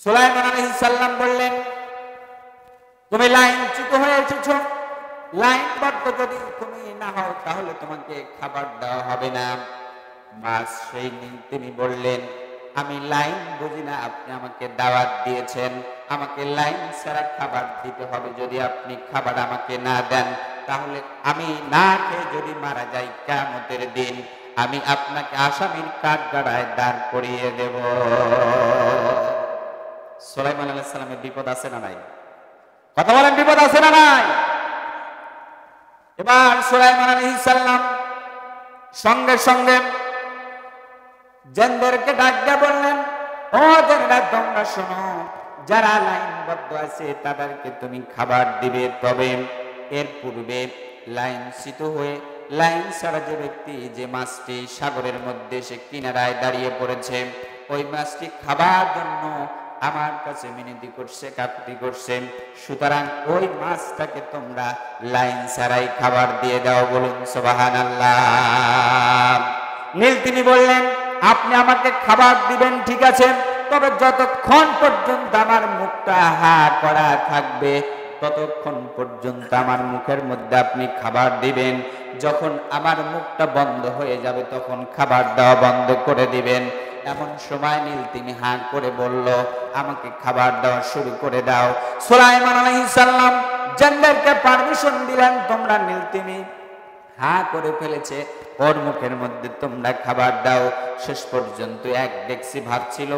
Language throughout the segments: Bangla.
সুলাইমান আলাইহিস সালাম বললেন, তুমি লাইনচ্যুত হয়ে এসেছো, লাইনবদ্ধ যদি তুমি না হও তাহলে তোমাকে খাবার দেওয়া হবে না। মাছ সেই তিনি বললেন, আমি লাইন বুঝি না, আপনি আমাকে দাওয়াত দিয়েছেন, আমাকে লাইন ছাড়া খাবার দিতে হবে। যদি আপনি খাবার আমাকে না দেন তাহলে আমি না খেয়ে যদি মারা যাই, কিয়ামতের দিন আমি আপনাকে আসামির কাঠগড়ায় দাঁড় করিয়ে দেব। সুলাইমান আলাইহিস সালামের বিপদ আছে না নাই? কথা বলেন, বিপদ আছে না নাই? এবার সুলাইমান আলাইহিস সালাম সঙ্গে সঙ্গে জিনদেরকে ডাক দিয়ে বললেন, ও জিনেরা তোমরা শোনো, যারা লাইনবদ্ধ আছে তাদেরকে তুমি খাবার দিবে, তবে এর পূর্বে লাইনচ্যুত হয়ে লাইন ছাড়া যে ব্যক্তি যে মাছটি সাগরের মধ্যে সে কিনারায় দাঁড়িয়ে পড়েছে, ওই মাছটি খাবার জন্য আমার কাছে মিনতি করছে, কাকুতি করছে, সুতরাং ওই মাছটাকে তোমরা লাইন ছাড়াই খাবার দিয়ে দাও। বলুন সুবহানাল্লাহ। নীল তিনি বললেন, আপনি আমাকে খাবার দিবেন ঠিক আছে, তবে যতক্ষণ পর্যন্ত আমার মুখটা হা করা থাকবে ততক্ষণ পর্যন্ত আমার মুখের মধ্যে আপনি খাবার দিবেন। যখন আমার মুখটা বন্ধ হয়ে যাবে তখন খাবার দেওয়া বন্ধ করে দিবেন। এমন সময় নীল তিনি হা করে বলল, আমাকে খাবার দেওয়া শুরু করে দাও। সুলাইমান আলাইহিস সালাম জিনদেরকে পারমিশন দিলেন, তোমরা নীল তিনি হা করে ফেলেছে, ওর মুখের মধ্যে তোমরা খাবার দাও। শেষ পর্যন্ত এক ডেকসি ভাত ছিল,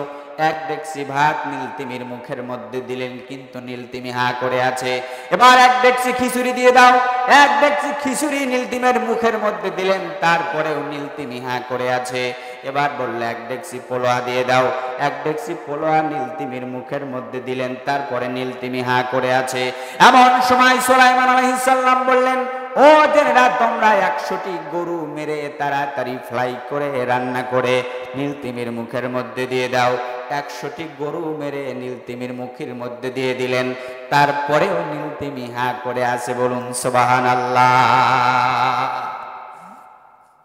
এক ডেকসি ভাত নীলতিমির মুখের মধ্যে দিলেন, কিন্তু নীলতিমি হা করে আছে। এবার এক ডেকসি খিচুড়ি দিয়ে দাও, এক ডেকসি খিচুড়ি নীলতিমের মুখের মধ্যে দিলেন, তারপরেও নীলতিমি হা করে আছে। এবার বললে এক ডেকসি পোলোয়া দিয়ে দাও, এক ডেকসি পোলোয়া নীলতিমির মুখের মধ্যে দিলেন, তারপরে নীলতিমি হা করে আছে। এমন সময় সুলাইমান আলাইহিস সালাম বললেন, ও জেনেরা তোমরা 100টি গরু মেরে তাড়াতাড়ি ফ্রাই করে রান্না করে নীলতিমির মুখের মধ্যে দিয়ে দাও। 100টি গরু মেরে নীলতিমির মুখের মধ্যে দিয়ে দিলেন, তারপরেও নীলতিমি হা করে আছে। বলুন সুবহানাল্লাহ।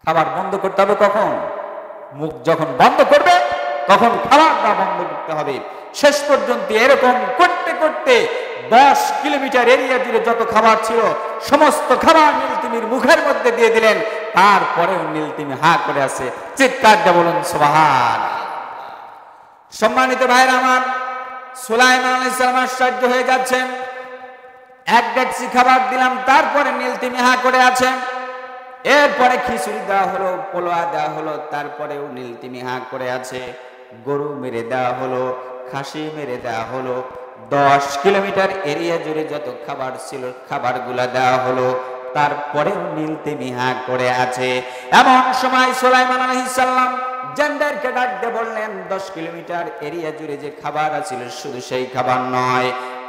খাবার বন্ধ করতে হবে কখন? মুখ যখন বন্ধ করবে তখন খাবারটা বন্ধ করতে হবে। শেষ পর্যন্ত এরকম করতে করতে 10 কিলোমিটার এরিয়া জুড়ে যত খাবার ছিল সমস্ত খাবার নীলতিমির মুখের মধ্যে দিয়ে দিলেন, তারপরেও নীলতিমি হা করে আছে। চিৎকার দিয়ে বলুন সুবহান। সম্মানিত ভাইরা আমার, সুলাইমান আলাইহিস সালাম আশ্চর্য হয়ে যাচ্ছেন, এক ডেকসি খাবার দিলাম, তারপরে নীলতিমি হা করে আছে। এরপরে খিচুড়ি দেওয়া হলো, পোলোয়া দেওয়া হলো, তারপরেও নীলতিমি হা করে আছে। গরু মেরে দেওয়া হলো, খাসি মেরে দেওয়া হলো, 10 কিলোমিটার এরিয়া জুড়ে যত খাবার ছিল খাবারগুলা দেওয়া হলো, তারপরেও নীলতিমি হা করে আছে। এমন সময় সুলাইমান আলাইহিস সালাম জিনদেরকে ডাক দিয়ে বললেন, 10 কিলোমিটার এরিয়া জুড়ে যে খাবার ছিল শুধু সেই খাবার নয়,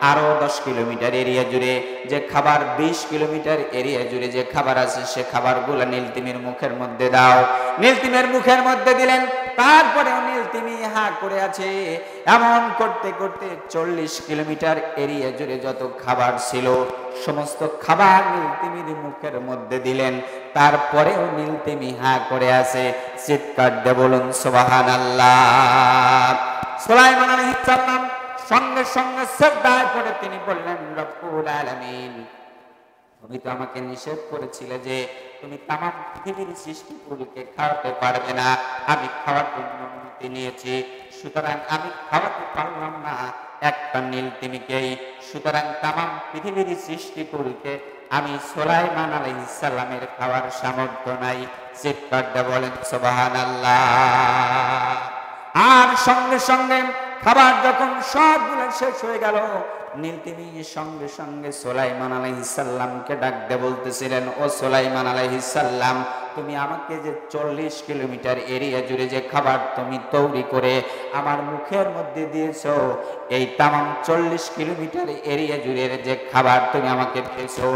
আরো 10 কিলোমিটার এরিয়া জুড়ে যে খাবার, 20 কিলোমিটার এরিয়া জুড়ে যে খাবার আছে সে খাবারগুলো নীলতিমির মুখের মধ্যে দাও। নীলতিমির মুখের মধ্যে দিলেন, তারপরেও নীলতিমি হা করে আছে। এমন করতে করতে 40 কিলোমিটার এরিয়া জুড়ে যত খাবার ছিল সমস্ত খাবার নীলতিমির মুখের মধ্যে দিলেন, তারপরেও নীলতিমি হা করে আছে। চিৎকার দিয়ে বলুন সুবহানাল্লাহ। সুলাইমান আলাইহিস সালাম সঙ্গে সঙ্গে সিজদায় পড়ে তিনি বললেন, রব্বুল আলামিন, তুমি তো আমাকে নিষেধ করেছিলে যে তুমি তামাম পৃথিবীর সৃষ্টিগুলোকে খাওয়াতে পারবে না, আমি খাওয়ার জন্য অনুমতি নিয়েছি, সুতরাং আমি খাওয়াতে পারলাম না একটা নীলতিমিকেই, সুতরাং তামাম পৃথিবীর সৃষ্টিগুলোকে আমি সুলাইমান আলাইহিস সালামের খাওয়ার সামর্থ্য নাই। চিৎকার দিয়ে বলেন সুবহানাল্লাহ। আর সঙ্গে সঙ্গে খাবার যখন সবগুলো শেষ হয়ে গেল, নীলতিমি সঙ্গে সঙ্গে সুলাইমান আলাইহিস সালামকে ডাক দিয়ে বলতেছিলেন, ও সুলাইমান আলাইহিস সালাম, তুমি আমাকে যে 40 কিলোমিটার এরিয়া জুড়ে যে খাবার তুমি তৈরি করে আমার মুখের মধ্যে দিয়েছো, এই তামাম 40 কিলোমিটার এরিয়া জুড়ে যে খাবার তুমি আমাকে দিয়েছো,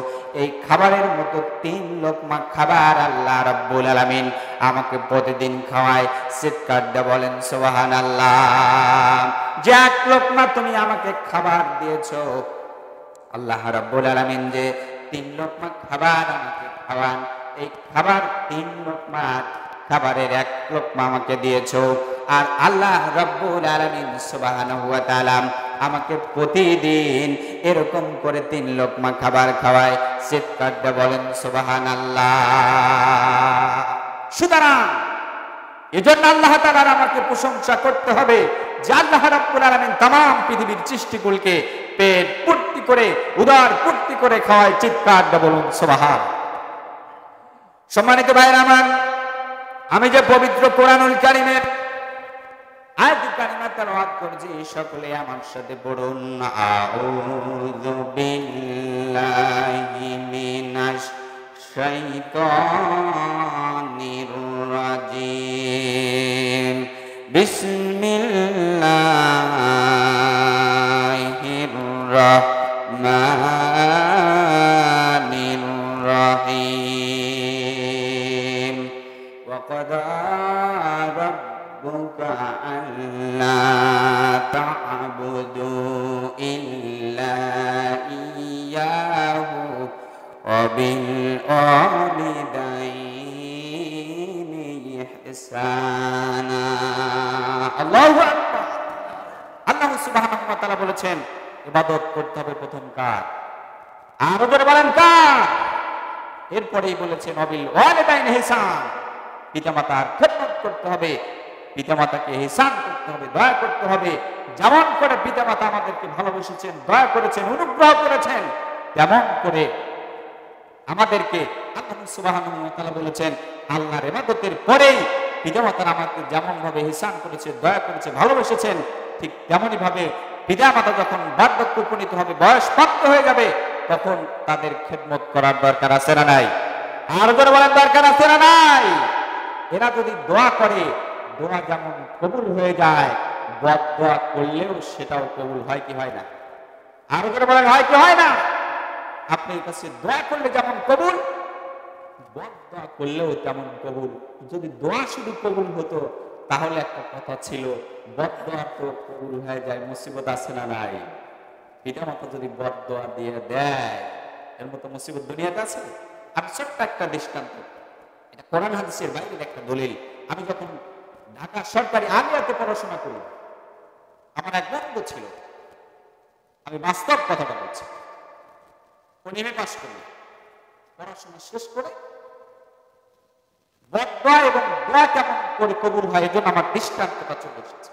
এই খাবারের মতো 3 লোকমা খাবার আল্লাহ রাব্বুল আলামিন আমাকে প্রতিদিন খাওয়ায়। চিৎকার দিয়ে বলেন সুবহানাল্লাহ। যে 1 লোকমা তুমি আমাকে খাবার দিয়েছো, আল্লাহ রাব্বুল আলামিন যে 3 লোকমা খাবার আমাকে খাওয়ান, এই খাবার 3 লোকমা খাবারের এক লোকমা আমাকে দিয়েছো। আর আল্লাহ রাব্বুল আলামিন সুবহানাহু ওয়া তাআলা আমাকে প্রতিদিন এরকম করে 3 লোকমা খাবার খাওয়ায়। চিৎকার দিয়ে বলেন সুবহানাল্লাহ। সুতরাং এজন্য আল্লাহ তাআলার আমাকে প্রশংসা করতে হবে যে আল্লাহ রাব্বুল আলামিন तमाम পৃথিবীর সৃষ্টিকুলকে পেট পূর্তি করে, উদর পূর্তি করে খাওয়ায়। চিৎকার দিয়ে বলুন সুবহান। সম্মানিত ভাইরা আমার, আমি যে পবিত্র কোরআনুল কারীমের আয়াত কারিমা তেলাওয়াত করছি, সকলে আমার সাথে পড়ুন আউযু বিল্লাহি মিনাশ শাইতানির রাজিম। বিসমিল্লাহির রাহমানির রাহিম। ওয়া ক্বাদা রাব্বুকা আল্লা তা'বুদু ইল্লা ইয়্যাহু ওয়া বিল ওয়ালিদাইনি ইহসানা। আল্লাহু আকবার। আল্লাহ সুবহানাহু ওয়া তাআলা বলেছেন ইবাদত করতে হবে প্রথম কার? আর ওদের বলেন কার? এরপরেই বলেছেন ওয়াবিল ওয়ালিদাইনি ইহসান, পিতামাতার খেদমত করতে হবে, পিতামাতাকে ইহসান করতে হবে, দয়া করতে হবে। যেমন করে পিতামাতা আমাদেরকে ভালোবেসেছেন, দয়া করেছেন, অনুগ্রহ করেছেন, তেমন করে আমাদেরকে আল্লাহ সুবহানাহু ওয়া তাআলা বলেছেন আল্লাহর ইবাদতের পরেই পিতামাতারা আমাকে যেমন ভাবে ইহসান করেছে, দয়া করেছে, ভালোবেসেছেন, ঠিক তেমনি ভাবে পিতামাতা যখন বার্ধক্য উপনীত হবে, বয়সপ্রাপ্ত হয়ে যাবে, তখন তাদের খেদমত করার দরকার আছে না নাই? আর যারা বলেন দরকার আছে না নাই? এরা যদি দোয়া করে, দোয়া যেমন কবুল হয়ে যায়, বদ দোয়া করলেও সেটাও কবুল হয় কি হয় না? আর যারা বলেন হয় কি হয় না? আপনার কাছে দোয়া করলে যেমন কবুল, বদ দোয়া করলেও তেমন কবুল। যদি দোয়া শুধু কবুল হতো তাহলে একটা কথা ছিল, বদ দোয়া তো কবুল হয়ে যায়, মুসিবত আছে না নাই? পিতামাতা যদি বদ দোয়া দিয়ে দেয়, এর মতো মুসিবত দুনিয়াতে আছে? আমি ছোট্ট একটা দৃষ্টান্ত, এটা কোরআন হাদিসের বাইরের একটা দলিল। আমি যখন ঢাকা সরকারি আলিয়াতে পড়াশোনা করি, আমার এক বন্ধু ছিল, আমি বাস্তব কথাটা বলছি, ও নেমে পাস করল, পড়াশোনা শেষ করে বদ দোয়া এবং দোয়া কেমন করে কবুল হয়, এজন্য আমার দৃষ্টান্তটা চলে এসেছে।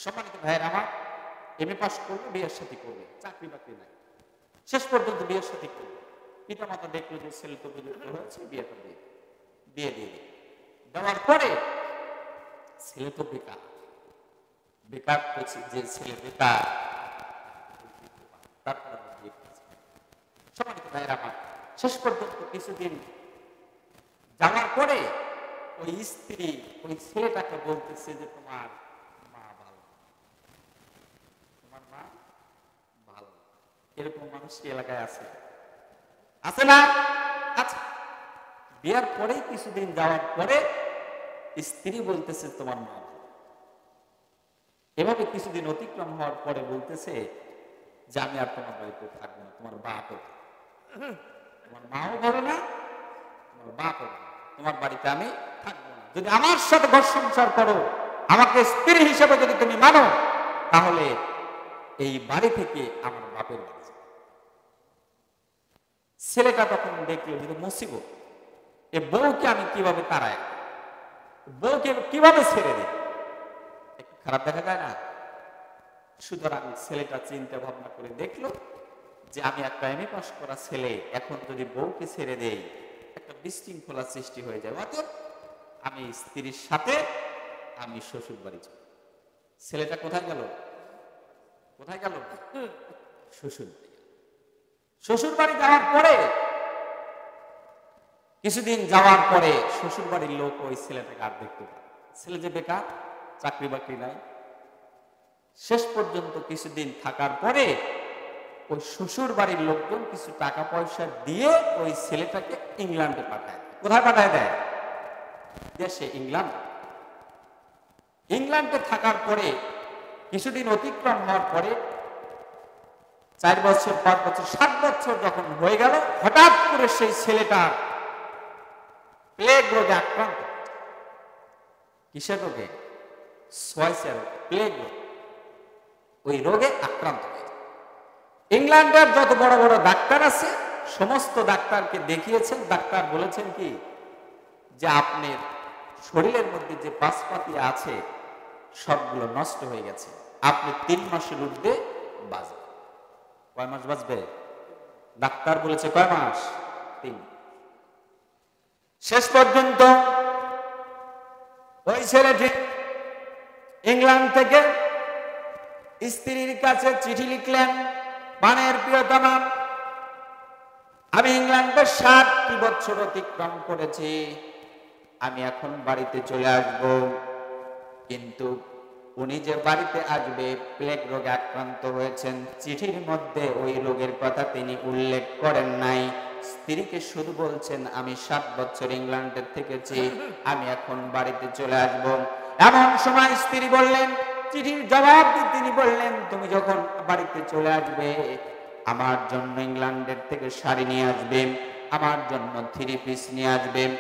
সম্মানিত ভাইয়ের আমার, এমএ পাস করবে, বিয়ের সাথী করবে, চাকরি বাকরি নাই, শেষ পর্যন্ত বিয়ের সাথী করবে। পিতা মাতা দেখলো যে ছেলে তো উপযুক্ত হয়েছে, বিয়েটা দিয়ে দেওয়ার পরে ছেলে তো বেকার, বেকার যে ছেলে বেকার, তারপরে বিয়ে করেছে। সম্মানিত ভাইয়ের আমার, শেষ পর্যন্ত কিছুদিন যাওয়ার পরে ওই স্ত্রী ওই ছেলেটাকে বলতেছে যে তোমার মা ভালো, তোমার মা ভালো। এরকম মানুষ কি এলাকায় আছে? আছে না? আচ্ছা, বিয়ার পরে কিছুদিন যাওয়ার পরে স্ত্রী বলতেছে তোমার মা ভালো। এভাবে কিছুদিন অতিক্রম হওয়ার পরে বলতেছে যে আমি আর তোমার বাড়িতে থাকবো না, তোমার বাপও, তোমার মাও ভালো না, তোমার বাপও ভালো, তোমার বাড়িতে আমি থাকবো না। যদি আমার সাথে ঘর সংসার করো, আমাকে স্ত্রী হিসেবে যদি তুমি মানো, তাহলে এই বাড়ি থেকে আমার বাপের বাড়ি। ছেলেটা তখন দেখলো যে মুসিবত, এ বউকে আমি কিভাবে তাড়াই, বউকে কিভাবে ছেড়ে দিই, একটু খারাপ দেখা যায় না? সুতরাং ছেলেটা চিন্তা ভাবনা করে দেখলো যে আমি একটা এমএ পাস করা ছেলে, এখন যদি বউকে ছেড়ে দেই একটা বিশৃঙ্খলা সৃষ্টি হয়ে যায়, অতএব আমি স্ত্রীর সাথে আমি শ্বশুর বাড়ি যাব। ছেলেটা কোথায় গেল? কোথায় গেল? শ্বশুর বাড়ি। শ্বশুর বাড়ি যাওয়ার পরে কিছুদিন যাওয়ার পরে শ্বশুর বাড়ির লোক ওই ছেলেটাকে আর দেখতে পায়। ছেলে যে বেকার, চাকরি বাকরি নাই। শেষ পর্যন্ত কিছুদিন থাকার পরে ওই শ্বশুর বাড়ির লোকজন কিছু টাকা পয়সা দিয়ে ওই ছেলেটাকে ইংল্যান্ডে পাঠায়। কোথায় পাঠায় দেয়? দেশে, ইংল্যান্ড। ইংল্যান্ডে থাকার পরে কিছুদিন অতিক্রম হওয়ার পরে 4 বছর, 5 বছর, 7 বছর যখন হয়ে গেল, হঠাৎ করে সেই ছেলেটা প্লেগ রোগে আক্রান্ত। কিসের রোগে? সোয়াইসার প্লেগ রোগ, ওই রোগে আক্রান্ত হয়েছে। ইংল্যান্ডের যত বড় বড় ডাক্তার আছে সমস্ত ডাক্তারকে দেখিয়েছেন, ডাক্তার বলেছেন কি যে আপনার শরীরের মধ্যে যে পাশপাতি আছে সবগুলো নষ্ট হয়ে গেছে, আপনি 3 মাসের ঊর্ধ্বে বাঁচবেন। কয় মাস বাঁচবে? ডাক্তার বলেছে কয় মাস? 3। শেষ পর্যন্ত ওই ছেলেটি ইংল্যান্ড থেকে স্ত্রীর কাছে চিঠি লিখলেন, প্রাণের প্রিয়তমা, আমি ইংল্যান্ডের 7টি বছর অতিক্রম করেছি, আমি এখন বাড়িতে চলে আসব। কিন্তু উনি যে বাড়িতে আসবে প্লেগ রোগে আক্রান্ত হয়েছেন, চিঠির মধ্যে ওই রোগের কথা তিনি উল্লেখ করেন নাই। স্ত্রীকে শুধু বলছেন আমি 7 বছর ইংল্যান্ডে থেকেছি, আমি এখন বাড়িতে চলে আসব। এমন সময় স্ত্রী বললেন, চিঠির জবাব দিয়ে তিনি বললেন, তুমি যখন বাড়িতে চলে আসবে আমার জন্য ইংল্যান্ডের থেকে শাড়ি নিয়ে আসবে, আমার জন্য 3 পিস নিয়ে আসবেন,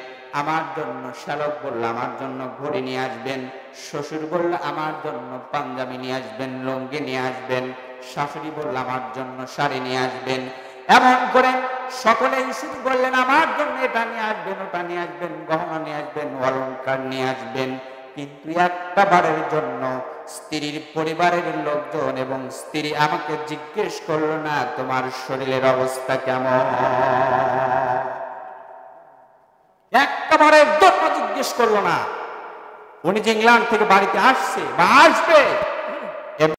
আমার জন্য শ্যালক বলল আমার জন্য ঘড়ি নিয়ে আসবেন, শ্বশুর বলল আমার জন্য পাঞ্জাবি নিয়ে আসবেন, লুঙ্গি নিয়ে আসবেন, শাশুড়ি বলল আমার জন্য শাড়ি নিয়ে আসবেন। এমন করে সকলেই শুধু বললেন আমার জন্য এটা নিয়ে আসবেন, ওটা নিয়ে আসবেন, গহনা নিয়ে আসবেন, অলংকার নিয়ে আসবেন। কিন্তু একটা বারের জন্য স্ত্রীর পরিবারের লোকজন এবং স্ত্রী আমাকে জিজ্ঞেস করলো না তোমার শরীরের অবস্থা কেমন। একবারের জন্য জিজ্ঞেস করলো না। উনি যে ইংল্যান্ড থেকে বাড়িতে আসছে বা আসবে